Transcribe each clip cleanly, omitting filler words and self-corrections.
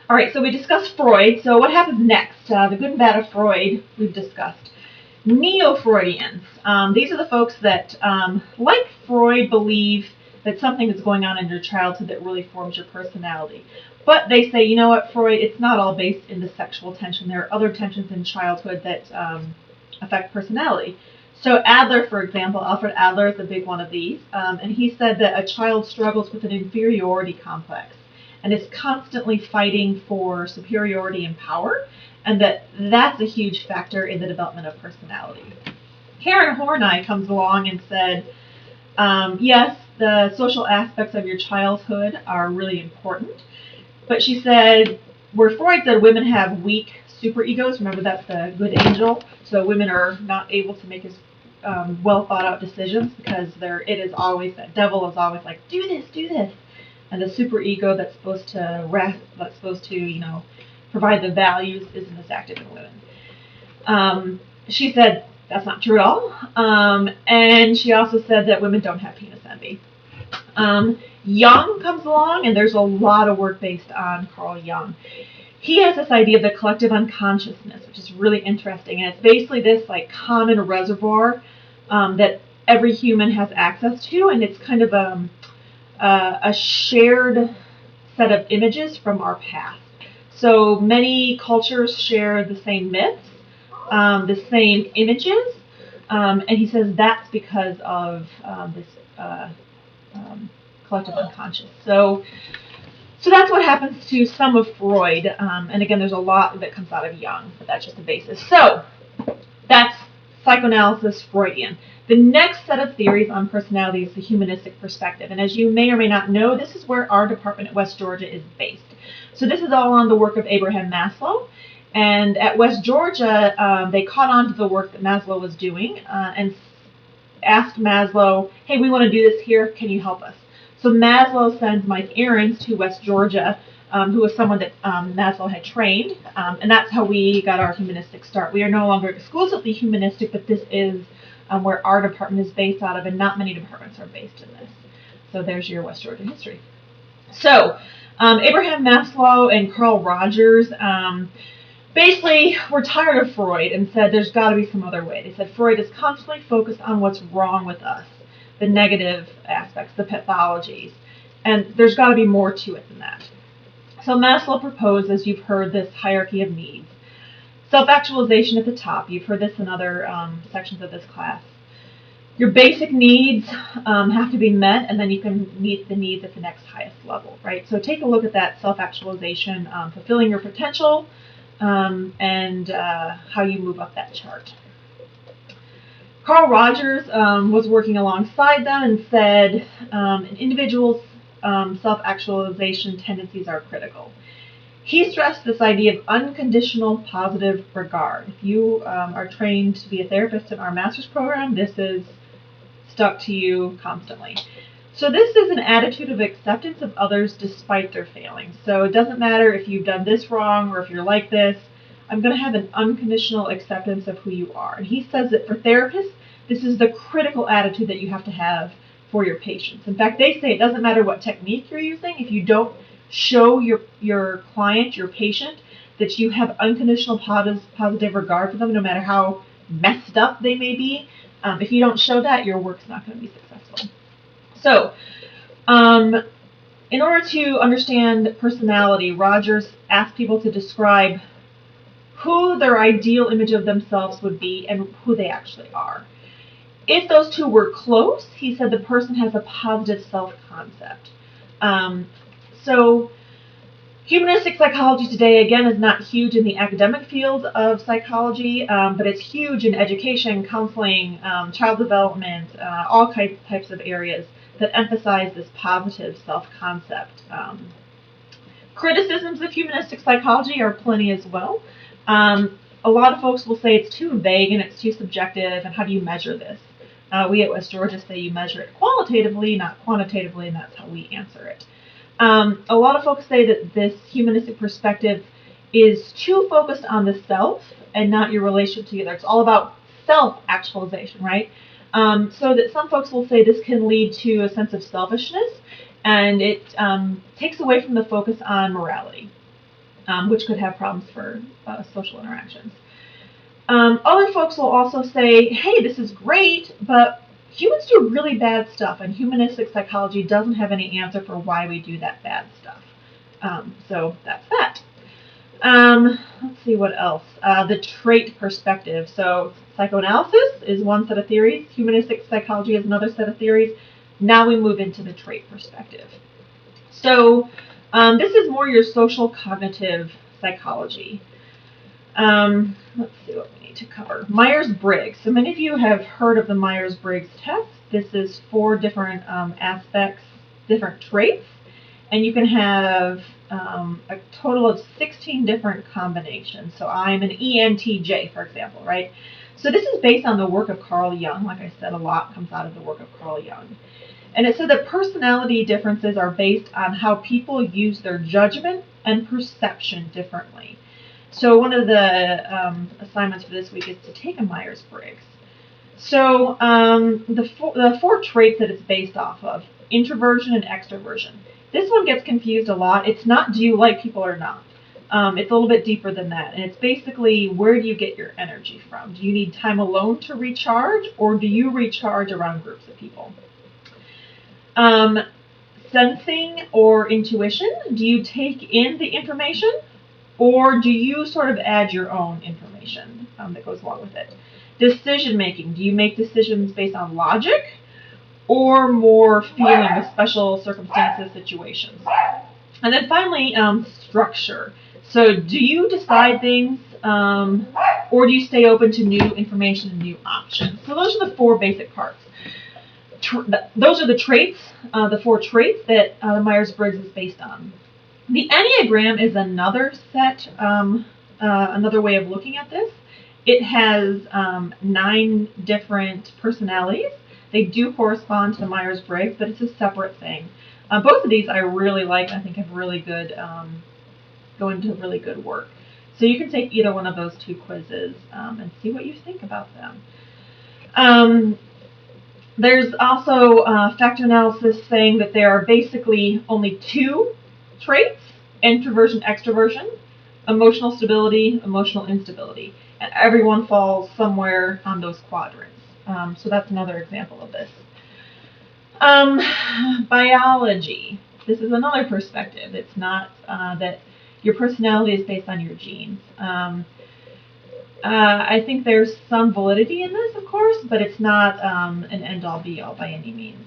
All right, so we discussed Freud. So what happens next? The good and bad of Freud we've discussed. Neo-Freudians. These are the folks that, like Freud, believe that something is going on in your childhood that really forms your personality. But they say, you know what, Freud, it's not all based in the sexual tension. There are other tensions in childhood that affect personality. So Adler, for example, Alfred Adler is a big one of these, and he said that a child struggles with an inferiority complex and is constantly fighting for superiority and power, and that's a huge factor in the development of personality. Karen Horney comes along and said, yes, the social aspects of your childhood are really important, but she said, where Freud said women have weak superegos, remember that's the good angel, so women are not able to make as well thought out decisions because it is always, that devil is always like, do this, and the superego that's supposed to provide the values isn't as active in women. She said that's not true at all, and she also said that women don't have penis envy. Jung comes along, and there's a lot of work based on Carl Jung. He has this idea of the collective unconsciousness, which is really interesting, and it's basically this like common reservoir that every human has access to, and it's kind of a shared set of images from our past. So many cultures share the same myths, the same images, and he says that's because of this collective unconscious. So that's what happens to some of Freud, and again, there's a lot that comes out of Jung, but that's just the basis. So that's psychoanalysis Freudian. The next set of theories on personality is the humanistic perspective, and as you may or may not know, this is where our department at West Georgia is based. So this is all on the work of Abraham Maslow, and at West Georgia, they caught on to the work that Maslow was doing and asked Maslow, hey, we want to do this here, can you help us? So Maslow sends Mike Ahrens to West Georgia, who was someone that Maslow had trained, and that's how we got our humanistic start. We are no longer exclusively humanistic, but this is where our department is based out of, and not many departments are based in this. So there's your West Georgia history. So Abraham Maslow and Carl Rogers basically were tired of Freud and said there's got to be some other way. They said Freud is constantly focused on what's wrong with us, the negative aspects, the pathologies, and there's got to be more to it than that. So Maslow proposes, you've heard this hierarchy of needs. Self-actualization at the top, you've heard this in other sections of this class. Your basic needs have to be met, and then you can meet the needs at the next highest level, right? So take a look at that self-actualization, fulfilling your potential, and how you move up that chart. Carl Rogers was working alongside them and said an individual's self-actualization tendencies are critical. He stressed this idea of unconditional positive regard. If you are trained to be a therapist in our master's program, this is stuck to you constantly. So this is an attitude of acceptance of others despite their failings. So it doesn't matter if you've done this wrong or if you're like this. I'm going to have an unconditional acceptance of who you are. And he says that for therapists, this is the critical attitude that you have to have for your patients. In fact, they say it doesn't matter what technique you're using. If you don't show your client, your patient, that you have unconditional positive regard for them, no matter how messed up they may be, if you don't show that, your work's not going to be successful. So, in order to understand personality, Rogers asked people to describe who their ideal image of themselves would be and who they actually are. If those two were close, he said the person has a positive self-concept. So humanistic psychology today, again, is not huge in the academic field of psychology, but it's huge in education, counseling, child development, all types of areas that emphasize this positive self-concept. Criticisms of humanistic psychology are plenty as well. A lot of folks will say it's too vague and it's too subjective, and how do you measure this? We at West Georgia say you measure it qualitatively, not quantitatively, and that's how we answer it. A lot of folks say that this humanistic perspective is too focused on the self and not your relationship to the other. It's all about self-actualization, right? So that some folks will say this can lead to a sense of selfishness, and it takes away from the focus on morality. which could have problems for social interactions. Other folks will also say, hey, this is great, but humans do really bad stuff, and humanistic psychology doesn't have any answer for why we do that bad stuff. So that's that. Let's see what else. The trait perspective. So psychoanalysis is one set of theories. Humanistic psychology is another set of theories. Now we move into the trait perspective. So this is more your social cognitive psychology. Let's see what we need to cover. Myers-Briggs. So many of you have heard of the Myers-Briggs test. This is 4 different aspects, different traits, and you can have a total of 16 different combinations. So I'm an ENTJ, for example, right? So this is based on the work of Carl Jung. Like I said, a lot comes out of the work of Carl Jung. And it said that personality differences are based on how people use their judgment and perception differently. So one of the assignments for this week is to take a Myers-Briggs. So the 4 traits that it's based off of, introversion and extroversion. This one gets confused a lot. It's not do you like people or not. It's a little bit deeper than that. And it's basically where do you get your energy from? Do you need time alone to recharge, or do you recharge around groups of people? Sensing or intuition. Do you take in the information, or do you sort of add your own information that goes along with it? Decision making. Do you make decisions based on logic, or more feeling with special circumstances, situations? And then finally, structure. So do you decide things, or do you stay open to new information and new options? So those are the 4 basic parts. Those are the traits, the 4 traits that Myers-Briggs is based on. The Enneagram is another set, another way of looking at this. It has 9 different personalities. They do correspond to the Myers-Briggs, but it's a separate thing. Both of these I really like. I think have really good, go into really good work. So you can take either one of those 2 quizzes and see what you think about them. There's also factor analysis saying that there are basically only 2 traits: introversion, extroversion, emotional stability, emotional instability. And everyone falls somewhere on those quadrants. So that's another example of this. Biology. This is another perspective. It's not that your personality is based on your genes. I think there's some validity in this, of course, but it's not an end-all be-all by any means.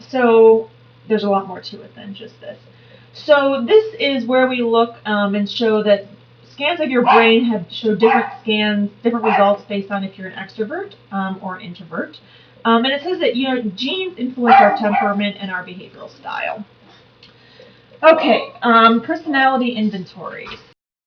So there's a lot more to it than just this. So this is where we look and show that scans of your brain show different results based on if you're an extrovert or an introvert. And it says that genes influence our temperament and our behavioral style. Okay, personality inventories.